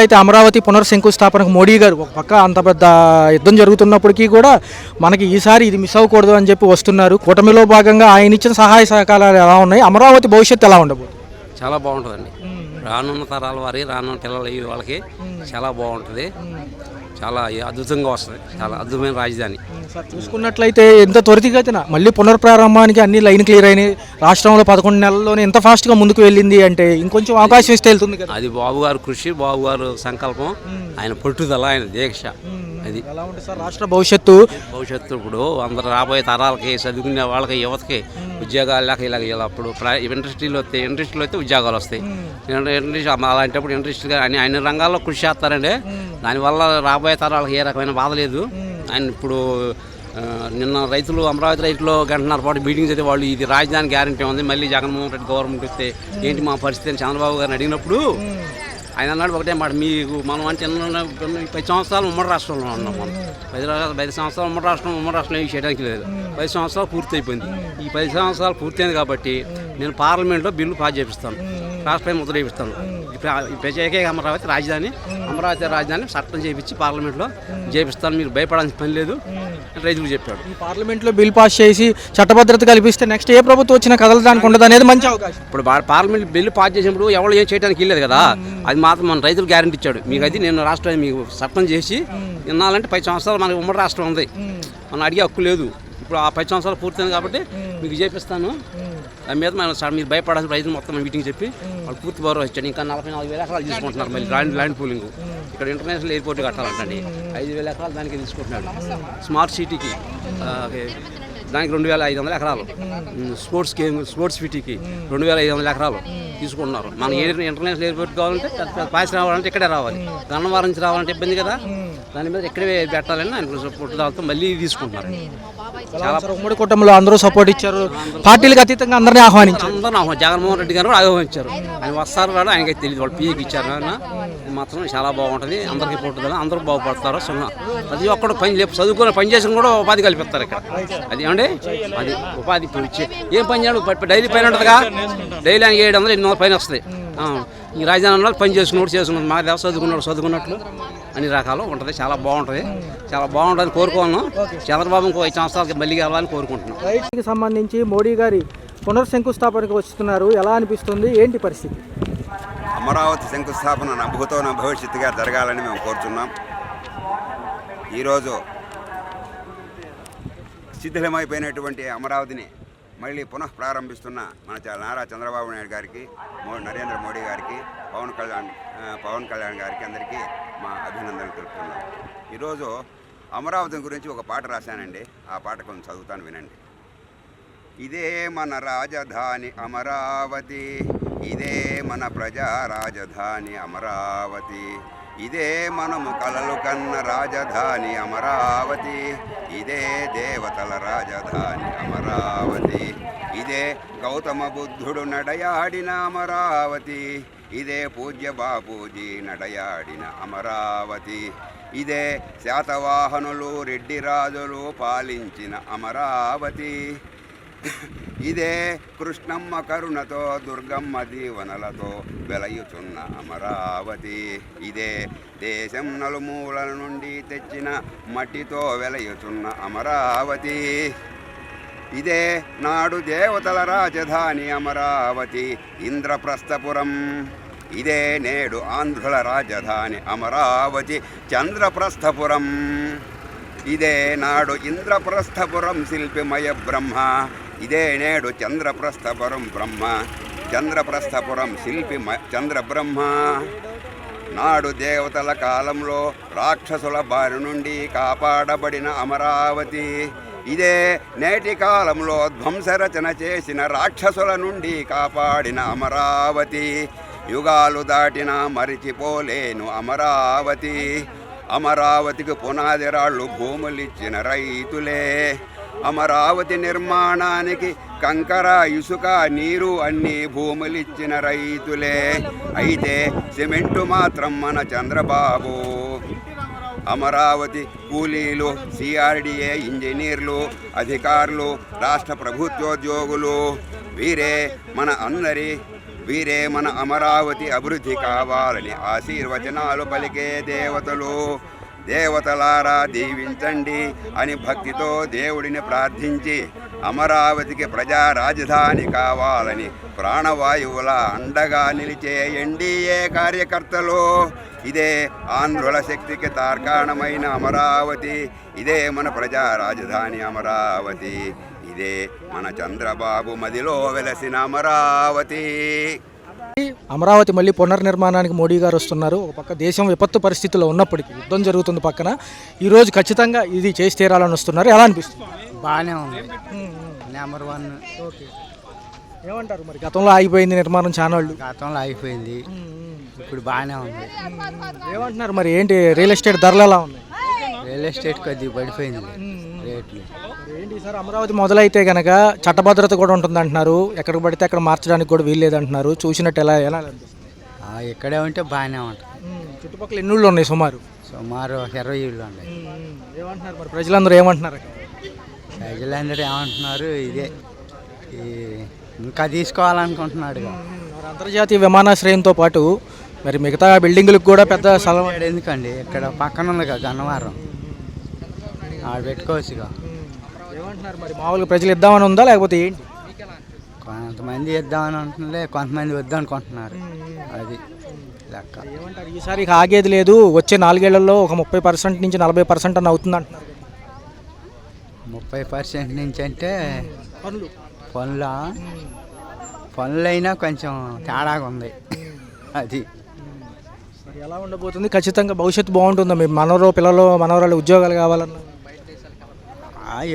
అయితే అమరావతి పునర్శంకుస్థాపనకు మోడీ గారు ఒక పక్క అంత పెద్ద యుద్ధం జరుగుతున్నప్పటికీ కూడా మనకి ఈసారి ఇది మిస్ అవ్వకూడదు అని చెప్పి వస్తున్నారు. కూటమిలో భాగంగా ఆయన ఇచ్చిన సహాయ సహకారాలు ఎలా ఉన్నాయి, అమరావతి భవిష్యత్తు ఎలా ఉండబోతుంది? చాలా బాగుంటుందండి. రానున్న తరాల వారి రానున్న పిల్లలు వాళ్ళకి చాలా బాగుంటుంది. చాలా అద్భుతంగా వస్తుంది. చాలా అద్భుతమైన రాజధాని. చూసుకున్నట్లయితే ఎంత త్వరితగతిన మళ్ళీ పునర్ప్రారంభానికి అన్ని లైన్ క్లియర్ అయినాయి. రాష్ట్రంలో 11 నెలల్లోనే ఎంత ఫాస్ట్గా ముందుకు వెళ్ళింది అంటే ఇంకొంచెం అవకాశం ఇస్తే వెళ్తుంది కదా. అది బాబు గారు కృషి, బాబు గారు సంకల్పం, ఆయన పట్టుదల, ఆయన దీక్ష. అది ఎలా ఉంటుంది సార్ రాష్ట్ర భవిష్యత్తు? ఇప్పుడు అందరు రాబోయే తరాలకి, చదువుకునే వాళ్ళకి, యువతకి ఉద్యోగాలు లేక ఇలా అప్పుడు ఇండస్ట్రీలో వస్తే ఉద్యోగాలు వస్తాయి. అలాంటప్పుడు ఇండస్ట్రీ అన్ని రంగాల్లో కృషి చేస్తారండి. దానివల్ల రాబోయే తరాలకు ఏ రకమైన బాధ లేదు. ఆయన ఇప్పుడు నిన్న రైతులు, అమరావతి రైతులు గంటన్నర పాటు మీటింగ్స్ అయితే వాళ్ళు ఇది రాజధాని గ్యారంటీ ఉంది, మళ్ళీ జగన్మోహన్ రెడ్డి గవర్నమెంట్ వస్తే ఏంటి మా పరిస్థితి అని చంద్రబాబు గారిని అడిగినప్పుడు ఆయన అన్నాడు ఒకటే మాట, మీకు మనం అంటే 10 సంవత్సరాలు ఉమ్మడి రాష్ట్రంలో ఉన్నాం. మనం 10 సంవత్సరాలు ఉమ్మడి రాష్ట్రంలో ఏమి చేయడానికి లేదు. 10 సంవత్సరాలు పూర్తి అయిపోయింది. ఈ 10 సంవత్సరాలు పూర్తయింది కాబట్టి నేను పార్లమెంట్లో బిల్లు పాస్ చేపిస్తాను, రాష్ట్రపై ముద్ర వేపిస్తాను. ప్రత్యేక అమరావతి రాజధాని చట్టం చేయించి పార్లమెంట్లో చేపిస్తాను, మీరు భయపడాల్సిన పని లేదు రైతులు చెప్పాడు. ఈ పార్లమెంట్లో బిల్ పాస్ చేసి చట్టభద్రత కల్పిస్తే నెక్స్ట్ ఏ ప్రభుత్వం వచ్చినా కదలడానికి ఉండదు అనేది మంచి అవకాశం. ఇప్పుడు పార్లమెంట్ బిల్లు పాస్ చేసినప్పుడు ఎవరు ఏం చేయడానికి వెళ్ళలేదు కదా. అది మాత్రం మన రైతులు గ్యారెంటీ ఇచ్చాడు. మీకు అది నేను రాష్ట్రాన్ని మీకు చట్టం చేసి వినాలంటే 10 సంవత్సరాలు మనకి ఉమ్మడి రాష్ట్రం ఉంది, మనం అడిగే హక్కు లేదు. ఇప్పుడు ఆ 10 సంవత్సరాలు పూర్తయింది కాబట్టి మీకు చేపిస్తాను. దాని మీద మీరు భయపడాల్సిన రైతులు మొత్తం మీటింగ్ చెప్పి వాళ్ళు పూర్తి భరోసా ఇచ్చాడు. ఇంకా 44,000 ఎకరాలు తీసుకుంటున్నారు. మళ్ళీ ల్యాండ్ పూలింగ్ ఇక్కడ ఇంటర్నేషనల్ ఎయిర్పోర్ట్ కట్టాలంటండి. 5,000 ఎకరాలు దానికి తీసుకుంటున్నాడు. స్మార్ట్ సిటీకి దానికి 2,500 ఎకరాలు, స్పోర్ట్స్ సిటీకి 2,500 ఎకరాలు తీసుకుంటున్నారు. మన ఇంటర్నేషనల్ ఎయిర్పోర్ట్ కావాలంటే పాస్ రావాలంటే ఇక్కడే రావాలి, గన్నవరం నుంచి రావాలంటే ఇబ్బంది కదా. దాని మీద ఇక్కడే పెట్టాలని ఆయన పుట్టుదలతో మళ్ళీ తీసుకుంటున్నారు. చాలా ఉమ్మడి కుటుంబంలో అందరూ సపోర్ట్ ఇచ్చారు, పార్టీలకు అతీతంగా అందరినీ ఆహ్వానించారు. జగన్మోహన్ రెడ్డి గారు ఆహ్వానించారు. ఆయన వస్తారు కూడా ఆయనకైతే తెలియదు, వాళ్ళు పీకి ఇచ్చారు. ఆయన మాత్రం చాలా బాగుంటుంది, అందరికీ పుట్టుదల, అందరూ బాగుపడతారు. ప్రతి ఒక్కడు చదువుకుని పని చేసిన కూడా ఉపాధి కల్పిస్తారు ఇక్కడ. అది ఏమండి, అది ఉపాధి ఇప్పుడు ఇచ్చే ఏం పని చేయడం డైలీ పైన ఉంటుందిగా. డైలీ ఆయన 700 800 పైన వస్తుంది. ఈ రాజధానిలో పని చేసుకున్నాడు మా దేవ చదువుకున్నట్లు అన్ని రకాలు ఉంటుంది. చాలా బాగుంటుంది కోరుకోను. చంద్రబాబు ఇంకో 5 సంవత్సరాలకి మళ్ళీ వెళ్ళాలని కోరుకుంటున్నాం. రైతుకి సంబంధించి మోడీ గారి పునర్శంకుస్థాపనకు వస్తున్నారు, ఎలా అనిపిస్తుంది, ఏంటి పరిస్థితి? అమరావతి శంకుస్థాపన నభూతోన భవిష్యత్తుగా జరగాలని మేము కోరుతున్నాం. ఈరోజు శిథిలమైపోయినటువంటి అమరావతిని మళ్ళీ పునః ప్రారంభిస్తున్న మన నారా చంద్రబాబు నాయుడు గారికి, నరేంద్ర మోడీ గారికి, పవన్ కళ్యాణ్ గారికి అందరికీ మా అభినందనలు తెలుపుతున్నాం. ఈరోజు అమరావతి గురించి ఒక పాట రాశానండి. ఆ పాట కొంచెం చదువుతాను, వినండి. ఇదే మన రాజధాని అమరావతి, ఇదే మన ప్రజా రాజధాని అమరావతి, ఇదే మనము కలలు కన్న రాజధాని అమరావతి, ఇదే దేవతల రాజధాని అమరావతి, ఇదే గౌతమ బుద్ధుడు నడయాడిన అమరావతి, ఇదే పూజ్య బాపూజీ నడయాడిన అమరావతి, ఇదే శాతవాహనులు రెడ్డి రాజులు పాలించిన అమరావతి, ఇదే కృష్ణమ్మ కరుణతో దుర్గమ్మ దీవనలతో వెలయుచున్న అమరావతి, ఇదే దేశం నలుమూలల నుండి తెచ్చిన మట్టితో వెలయుచున్న అమరావతి, ఇదే నాడు దేవతల రాజధాని అమరావతి ఇంద్రప్రస్థపురం, ఇదే నేడు ఆంధ్రుల రాజధాని అమరావతి చంద్రప్రస్థపురం, ఇదే నాడు ఇంద్రప్రస్థపురం శిల్పిమయ బ్రహ్మ, ఇదే నేడు చంద్రప్రస్థపురం శిల్పి చంద్రబ్రహ్మ, నాడు దేవతల కాలంలో రాక్షసుల బారి నుండి కాపాడబడిన అమరావతి, ఇదే నేటి కాలంలో ధ్వంసరచన చేసిన రాక్షసుల నుండి కాపాడిన అమరావతి, యుగాలు దాటినా మరిచిపోలేను అమరావతి, అమరావతికి పునాది రాళ్ళు భూములిచ్చిన రైతులే, అమరావతి నిర్మాణానికి కంకర ఇసుక నీరు అన్ని భూములిచ్చిన రైతులే, అయితే సిమెంటు మాత్రం మన చంద్రబాబు. అమరావతి కూలీలు, సిఆర్డిఏ ఇంజనీర్లు, అధికారులు, రాష్ట్ర ప్రభుత్వోద్యోగులు వీరే మన అందరి వీరే మన అమరావతి అభివృద్ధి కావాలని ఆశీర్వచనాలు పలికే దేవతలు. దేవతలారా దీవించండి అని భక్తితో దేవుడిని ప్రార్థించి అమరావతికి ప్రజా రాజధాని కావాలని ప్రాణవాయువుల అండగా నిలిచే ఎన్డీఏ కార్యకర్తలు. ఇదే ఆంధ్రుల శక్తికి తార్కాణమైన అమరావతి, ఇదే మన ప్రజా రాజధాని అమరావతి, ఇదే మన చంద్రబాబు మదిలో వెలసిన అమరావతి. అమరావతి మళ్ళీ పునర్నిర్మాణానికి మోడీ గారు వస్తున్నారు. ఒక పక్క దేశం విపత్తు పరిస్థితుల్లో ఉన్నప్పటికీ యుద్ధం జరుగుతుంది పక్కన, ఈరోజు ఖచ్చితంగా ఇది చేసి తీరాలని వస్తున్నారు. ఎలా అనిపిస్తుంది? బాగానే ఉంది. నెంబర్ 1. ఓకే, ఏమంటారు మరి? గతంలో ఆగిపోయింది నిర్మాణం చానాళ్ళు, గతంలో అయిపోయింది, ఇప్పుడు బాగానే ఉంది. ఏమంటున్నారు మరి? ఏంటి రియల్ ఎస్టేట్ ధరలు ఎలా ఉన్నాయి? రియల్ ఎస్టేట్ కొద్దిగా పడిపోయింది రేట్లు. ఏంటి సార్, అమరావతి మొదలైతే కనుక చట్టభద్రత కూడా ఉంటుంది అంటున్నారు, ఎక్కడికి పడితే అక్కడ మార్చడానికి కూడా వీల్లేదు అంటున్నారు. చూసినట్టు ఎలా అనిపిస్తుంది? ఇక్కడే ఉంటే బాగానే ఉంటుంది. చుట్టుపక్కల ఎన్ని ఊళ్ళు ఉన్నాయి సుమారు? సుమారు 20 ఇళ్ళు ఉన్నాయి. ఏమంటున్నారు మరి ప్రజలందరూ ఏమంటున్నారు? ప్రజలందరూ ఏమంటున్నారు, ఇదే ఇంకా తీసుకోవాలనుకుంటున్నాడు. మరి అంతర్జాతీయ విమానాశ్రయంతో పాటు మరి మిగతా బిల్డింగులకు కూడా పెద్ద స్థలం ఎందుకండి, ఇక్కడ పక్కన ఉందిగా గన్నవరం, ఆడ పెట్టుకోవచ్చుగా. ఏమంటున్నారు మరి? మామూలుగా ప్రజలు ఇద్దామని ఉందా లేకపోతే ఏంటి? కొంతమంది ఇద్దామని అంటున్నారే, కొంతమంది వద్దనుకుంటున్నారు. అది లెక్క. ఏమంటారు ఈసారి ఇక ఆగేది లేదు, వచ్చే 4 ఏళ్లలో ఒక 30% నుంచి 40% అని అవుతుంది అంటున్నారు. 30% నుంచి అంటే పనులు పనులైనా కొంచెం తేడాగా ఉంది. అది మరి ఎలా ఉండబోతుంది? ఖచ్చితంగా భవిష్యత్తు బాగుంటుందా? మీ పిల్లలు మనవరాలు ఉద్యోగాలు కావాలన్నా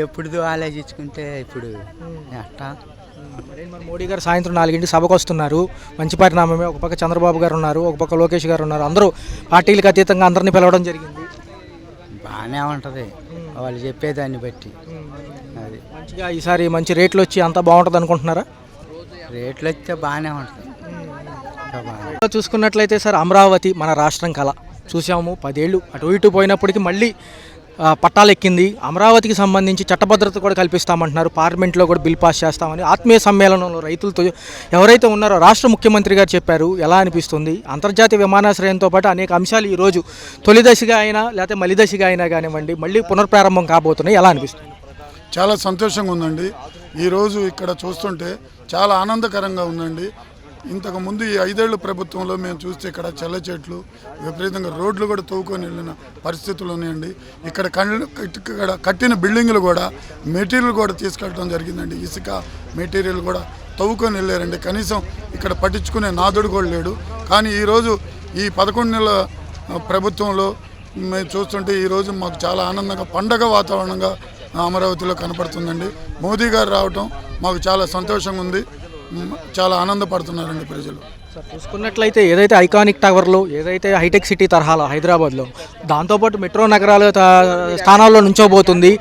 ఎప్పుడు ఆలోచించుకుంటే ఇప్పుడు ఎట్టా. మరి మోడీ గారు సాయంత్రం 4 సభకు వస్తున్నారు, మంచి పరిణామమే. ఒక పక్క చంద్రబాబు గారు ఉన్నారు, ఒక పక్క లోకేష్ గారు ఉన్నారు, అందరూ పార్టీలకు అతీతంగా అందరినీ పిలవడం జరిగింది. బాగానే ఉంటుంది వాళ్ళు చెప్పేదాన్ని బట్టి. అది మంచిగా ఈసారి మంచి రేట్లు వచ్చి అంతా బాగుంటుంది అనుకుంటున్నారా? రేట్లు వస్తే బాగానే ఉంటుంది. చూసుకున్నట్లయితే సార్, అమరావతి మన రాష్ట్రం కళ చూసాము. 10 ఏళ్ళు అటు ఇటు పోయినప్పటికీ మళ్ళీ పట్టాలెక్కింది. అమరావతికి సంబంధించి చట్టభద్రత కూడా కల్పిస్తామంటున్నారు. పార్లమెంట్లో కూడా బిల్ పాస్ చేస్తామని ఆత్మీయ సమ్మేళనంలో రైతులతో ఎవరైతే ఉన్నారో రాష్ట్ర ముఖ్యమంత్రి గారు చెప్పారు. ఎలా అనిపిస్తుంది? అంతర్జాతీయ విమానాశ్రయంతో పాటు అనేక అంశాలు ఈరోజు తొలి దశగా అయినా లేకపోతే మలి దశగా అయినా కానివ్వండి మళ్ళీ పునర్ప్రారంభం కాబోతున్నాయి. ఎలా అనిపిస్తుంది? చాలా సంతోషంగా ఉందండి. ఈరోజు ఇక్కడ చూస్తుంటే చాలా ఆనందకరంగా ఉందండి. ఇంతకుముందు ఈ 5 ఏళ్ల ప్రభుత్వంలో మేము చూస్తే ఇక్కడ చెల్ల చెట్లు విపరీతంగా రోడ్లు కూడా తవ్వుకొని వెళ్ళిన పరిస్థితులు ఉన్నాయండి. ఇక్కడ కట్టిన బిల్డింగులు కూడా మెటీరియల్ కూడా తీసుకెళ్ళడం జరిగిందండి. ఇసుక మెటీరియల్ కూడా తవ్వుకొని వెళ్ళారండి. కనీసం ఇక్కడ పట్టించుకునే నాదుడు కూడా లేడు. కానీ ఈరోజు ఈ 11 నెలల ప్రభుత్వంలో మేము చూస్తుంటే ఈరోజు మాకు చాలా ఆనందంగా పండగ వాతావరణంగా అమరావతిలో కనపడుతుందండి. మోదీ గారు రావటం మాకు చాలా సంతోషంగా ఉంది. చాలా ఆనందపడుతున్నారండి ప్రజలు. సార్ చూసుకున్నట్లయితే ఏదైతే ఐకానిక్ టవర్లు, ఏదైతే హైటెక్ సిటీ తరహాలో హైదరాబాద్లో, దాంతోపాటు మెట్రో నగరాల స్థానాల్లో నుంచోబోతుంది.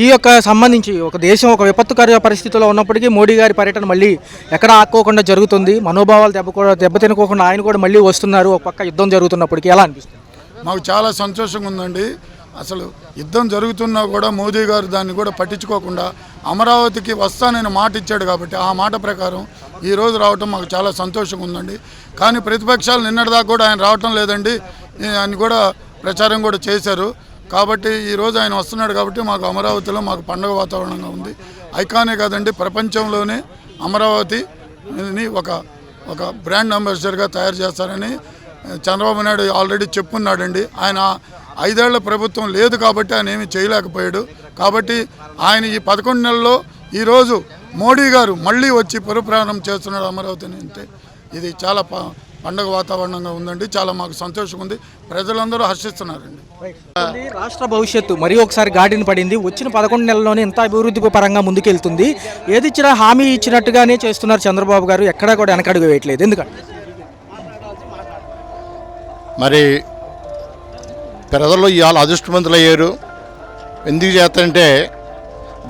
ఈ యొక్క సంబంధించి ఒక దేశం ఒక విపత్తుకర పరిస్థితిలో ఉన్నప్పటికీ మోడీ గారి పర్యటన మళ్ళీ ఎక్కడ ఆక్కోకుండా జరుగుతుంది. మనోభావాలు దెబ్బతినుకోకుండా ఆయన కూడా మళ్ళీ వస్తున్నారు. ఒక పక్క యుద్ధం జరుగుతున్నప్పటికీ ఎలా అనిపిస్తుంది? మాకు చాలా సంతోషంగా ఉందండి. అసలు యుద్ధం జరుగుతున్నా కూడా మోదీ గారు దాన్ని కూడా పట్టించుకోకుండా అమరావతికి వస్తానని మాట ఇచ్చాడు కాబట్టి ఆ మాట ప్రకారం ఈరోజు రావటం మాకు చాలా సంతోషంగా ఉందండి. కానీ ప్రతిపక్షాలు నిన్నటిదాకా కూడా ఆయన రావటం లేదండి అని కూడా ప్రచారం కూడా చేశారు. కాబట్టి ఈరోజు ఆయన వస్తున్నాడు కాబట్టి మాకు అమరావతిలో మాకు పండుగ వాతావరణంగా ఉంది. ఐకానే కాదండి, ప్రపంచంలోనే అమరావతిని ఒక బ్రాండ్ అంబాసిడర్గా తయారు చేస్తారని చంద్రబాబు నాయుడు ఆల్రెడీ చెప్పున్నాడండి. ఆయన 5 ఏళ్ల ప్రభుత్వం లేదు కాబట్టి ఆయన ఏమీ చేయలేకపోయాడు. కాబట్టి ఆయన ఈ 11 నెలల్లో ఈరోజు మోడీ గారు మళ్ళీ వచ్చి పునఃప్రారంభం చేస్తున్నాడు అమరావతిని. అంటే ఇది చాలా పండగ వాతావరణంగా ఉందండి. చాలా మాకు సంతోషంగా ఉంది. ప్రజలందరూ హర్షిస్తున్నారండి. రాష్ట్ర భవిష్యత్తు మరి ఒకసారి గాడిన పడింది. వచ్చిన 11 నెలల్లోనే ఎంత అభివృద్ధి పరంగా ముందుకెళ్తుంది. ఏది ఇచ్చినా హామీ ఇచ్చినట్టుగానే చేస్తున్నారు చంద్రబాబు గారు. ఎక్కడా కూడా వెనకడుగు వేయట్లేదు. ఎందుకంటే మరి ప్రజలు ఇవాళ అదృష్టవంతులు అయ్యారు. ఎందుకు చేస్తారంటే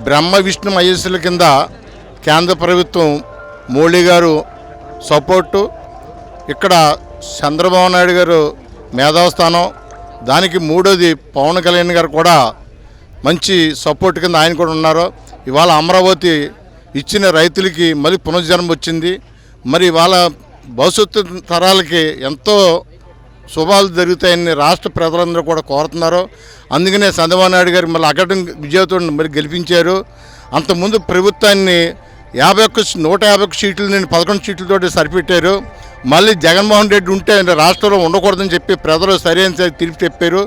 బ్రహ్మ విష్ణు మహేశ్వరుల కింద కేంద్ర ప్రభుత్వం మోడీ గారు సపోర్టు, ఇక్కడ చంద్రబాబు నాయుడు గారు మేధాస్థానం, దానికి మూడోది పవన్ కళ్యాణ్ గారు కూడా మంచి సపోర్ట్ కింద ఆయన కూడా ఉన్నారు. ఇవాళ అమరావతి ఇచ్చిన రైతులకి మళ్ళీ పునర్జన్మ వచ్చింది. మరి ఇవాళ భవిష్యత్తు తరాలకి ఎంతో శుభాలు జరుగుతాయని రాష్ట్ర ప్రజలందరూ కూడా కోరుతున్నారు. అందుకనే చంద్రబాబు నాయుడు గారు మళ్ళీ అఖండ విజయంతో మరి గెలిపించారు. అంతకుముందు ప్రభుత్వాన్ని 151 సీట్లు నేను 11 సీట్లతో సరిపెట్టారు. మళ్ళీ జగన్మోహన్ రెడ్డి ఉంటే రాష్ట్రంలో ఉండకూడదని చెప్పి ప్రజలు సరైన తీర్పు చెప్పారు.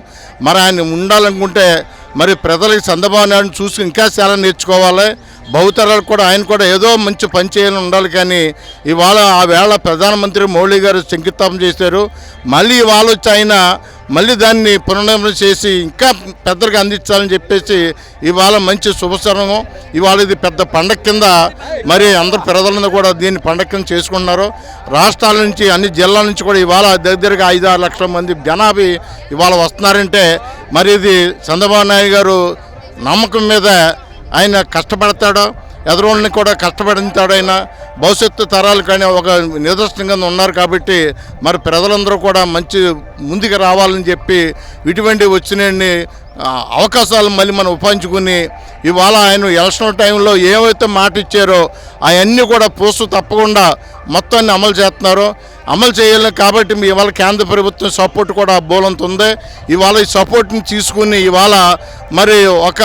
మరి ఆయన ఉండాలనుకుంటే మరి ప్రజలకి చంద్రబాబు నాయుడు చూసి ఇంకా చాలా నేర్చుకోవాలి. బహుతరాలు కూడా ఆయన కూడా ఏదో మంచి పని చేయాలని ఉండాలి. కానీ ఇవాళ ఆ వేళ ప్రధానమంత్రి మోడీ గారు శంకుస్థాపన చేశారు. మళ్ళీ ఇవాళ వచ్చి ఆయన మళ్ళీ దాన్ని పునర్నిర్మాణం చేసి ఇంకా పెద్దలకు అందించాలని చెప్పేసి ఇవాళ మంచి శుభసరణం. ఇవాళ ఇది పెద్ద పండగ కింద మరి అందరు ప్రజలను కూడా దీన్ని పండగ కింద చేసుకుంటున్నారు. రాష్ట్రాల నుంచి అన్ని జిల్లాల నుంచి కూడా ఇవాళ దగ్గరగా 5-6 లక్షల మంది జనాభా ఇవాళ వస్తున్నారంటే మరి ఇది చంద్రబాబు నాయుడు గారు నమ్మకం మీద ఆయన కష్టపడతాడో ఎదురోళ్ళని కూడా కష్టపడతాడు. ఆయన భవిష్యత్తు తరాలు కానీ ఒక నిదర్శనంగా ఉన్నారు. కాబట్టి మరి ప్రజలందరూ కూడా మంచి ముందుకు రావాలని చెప్పి ఇటువంటి వచ్చిన అవకాశాలు మళ్ళీ మనం ఉపయోగించుకుని ఇవాళ ఆయన ఎలక్షన్ టైంలో ఏవైతే మాట ఇచ్చారో అవన్నీ కూడా పోస్ట్ తప్పకుండా మొత్తాన్ని అమలు చేస్తున్నారు. అమలు చేయాలి కాబట్టి ఇవాళ కేంద్ర ప్రభుత్వం సపోర్ట్ కూడా బోలంత ఉంది. ఇవాళ ఈ సపోర్ట్ని తీసుకుని ఇవాళ మరి ఒక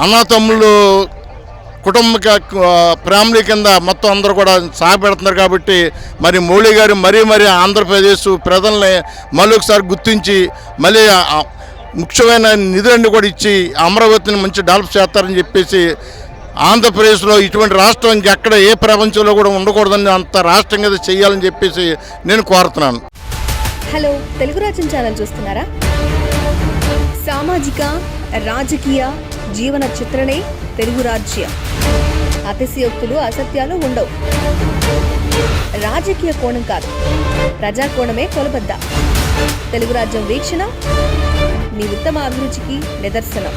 అన్నతమ్ముళ్ళు కుటుంబ ఫ్యామిలీ కింద మొత్తం అందరూ కూడా సాగపెడుతున్నారు. కాబట్టి మరి మోడీ గారు మరీ ఆంధ్రప్రదేశ్ ప్రజల్ని మళ్ళొకసారి గుర్తించి మళ్ళీ ముఖ్యమైన నిధులన్నీ కూడా ఇచ్చి అమరావతిని మంచి డెవలప్ చేస్తారని చెప్పేసి ఆంధ్రప్రదేశ్లో ఇటువంటి రాష్ట్రం ఇంకెక్కడ ఏ ప్రపంచంలో కూడా ఉండకూడదని అంత రాష్ట్రంగా చేయాలని చెప్పేసి నేను కోరుతున్నాను. హలో, తెలుగు రాజ్యం ఛానల్ చూస్తున్నారా? సామాజిక రాజకీయ జీవన చిత్రణే తెలుగు రాజ్యం. అతిశయోక్తులు అసత్యాలు ఉండవు. రాజకీయ కోణం కాదు, ప్రజా కోణమే కొలబద్ద. తెలుగు రాజ్యం వీక్షణ మీ ఉత్తమ అభిరుచికి నిదర్శనం.